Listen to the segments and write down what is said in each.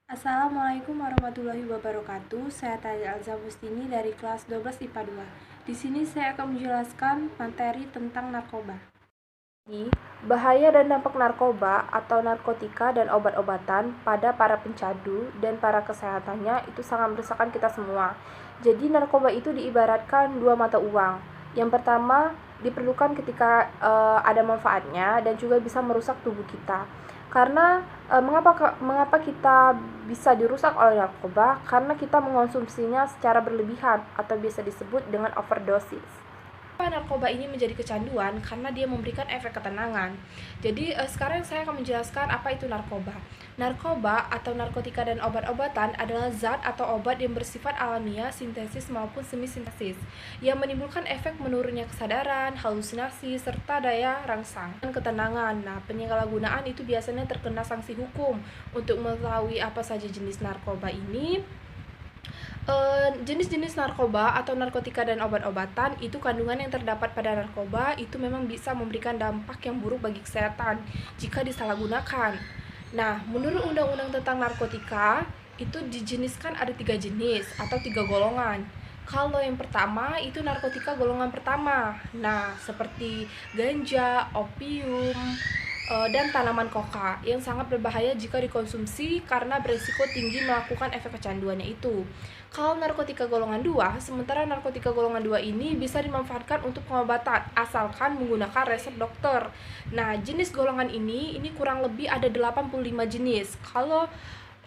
Assalamualaikum warahmatullahi wabarakatuh. Saya Tari Alzamustini dari kelas 12 IPA 2. Di sini saya akan menjelaskan materi tentang narkoba. Bahaya dan dampak narkoba atau narkotika dan obat-obatan pada para pencandu dan para kesehatannya itu sangat meresahkan kita semua. Jadi narkoba itu diibaratkan dua mata uang. Yang pertama diperlukan ketika ada manfaatnya dan juga bisa merusak tubuh kita. Karena mengapa kita bisa dirusak oleh narkoba? Karena kita mengonsumsinya secara berlebihan atau biasa disebut dengan overdosis. Narkoba ini menjadi kecanduan karena dia memberikan efek ketenangan. Jadi sekarang saya akan menjelaskan apa itu narkoba. Narkoba atau narkotika dan obat-obatan adalah zat atau obat yang bersifat alamiah, sintesis maupun semi-sintesis, yang menimbulkan efek menurunnya kesadaran, halusinasi, serta daya rangsang dan ketenangan. Nah, penyalahgunaan itu biasanya terkena sanksi hukum. Untuk mengetahui apa saja jenis narkoba ini, jenis-jenis narkoba atau narkotika dan obat-obatan itu kandungan yang terdapat pada narkoba itu memang bisa memberikan dampak yang buruk bagi kesehatan jika disalahgunakan. Nah, menurut Undang-Undang tentang Narkotika itu dijeniskan ada 3 jenis atau 3 golongan. Kalau yang pertama itu narkotika golongan pertama. Nah, seperti ganja, opium, dan tanaman koka yang sangat berbahaya jika dikonsumsi karena berisiko tinggi melakukan efek kecanduannya itu. Kalau narkotika golongan 2, sementara narkotika golongan 2 ini bisa dimanfaatkan untuk pengobatan asalkan menggunakan resep dokter. Nah, jenis golongan ini kurang lebih ada 85 jenis. Kalau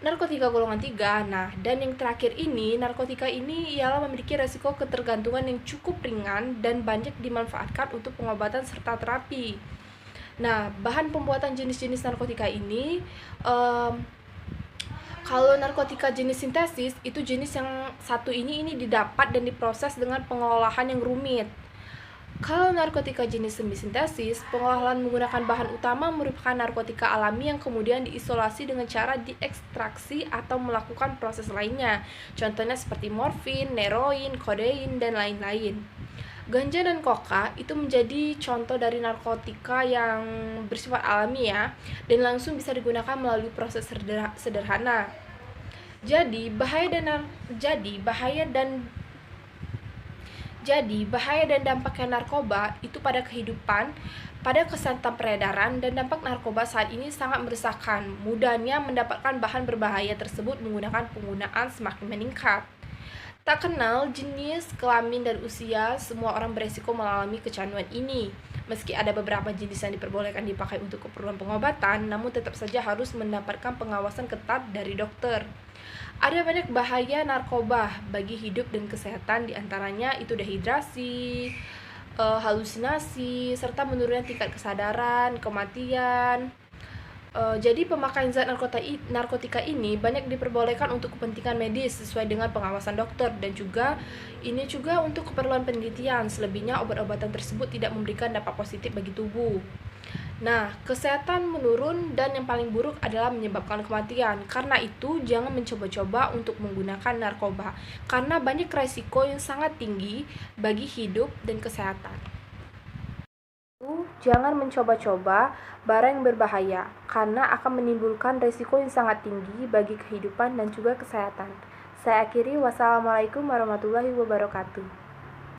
narkotika golongan 3, nah dan yang terakhir ini, narkotika ini ialah memiliki resiko ketergantungan yang cukup ringan dan banyak dimanfaatkan untuk pengobatan serta terapi. Nah, bahan pembuatan jenis-jenis narkotika ini, kalau narkotika jenis sintesis, itu jenis yang satu ini didapat dan diproses dengan pengolahan yang rumit. Kalau narkotika jenis semi-sintesis, pengolahan menggunakan bahan utama merupakan narkotika alami yang kemudian diisolasi dengan cara diekstraksi atau melakukan proses lainnya. Contohnya seperti morfin, heroin, kodein, dan lain-lain. Ganja dan koka itu menjadi contoh dari narkotika yang bersifat alami ya, dan langsung bisa digunakan melalui proses sederhana. Jadi bahaya dan dampaknya narkoba itu pada kehidupan, pada kesehatan peredaran, dan dampak narkoba saat ini sangat meresahkan. Mudahnya mendapatkan bahan berbahaya tersebut menggunakan penggunaan semakin meningkat. Tak kenal jenis, kelamin, dan usia, semua orang beresiko mengalami kecanduan ini. Meski ada beberapa jenis yang diperbolehkan dipakai untuk keperluan pengobatan, namun tetap saja harus mendapatkan pengawasan ketat dari dokter. Ada banyak bahaya narkoba bagi hidup dan kesehatan, diantaranya itu dehidrasi, halusinasi, serta menurunnya tingkat kesadaran, kematian. Jadi pemakaian zat narkotika ini banyak diperbolehkan untuk kepentingan medis sesuai dengan pengawasan dokter, dan juga untuk keperluan penelitian. Selebihnya obat-obatan tersebut tidak memberikan dampak positif bagi tubuh. Nah, kesehatan menurun dan yang paling buruk adalah menyebabkan kematian. Karena itu, jangan mencoba-coba untuk menggunakan narkoba karena banyak resiko yang sangat tinggi bagi hidup dan kesehatan. Jangan mencoba-coba barang yang berbahaya, karena akan menimbulkan risiko yang sangat tinggi bagi kehidupan dan juga kesehatan. Saya akhiri, wassalamualaikum warahmatullahi wabarakatuh.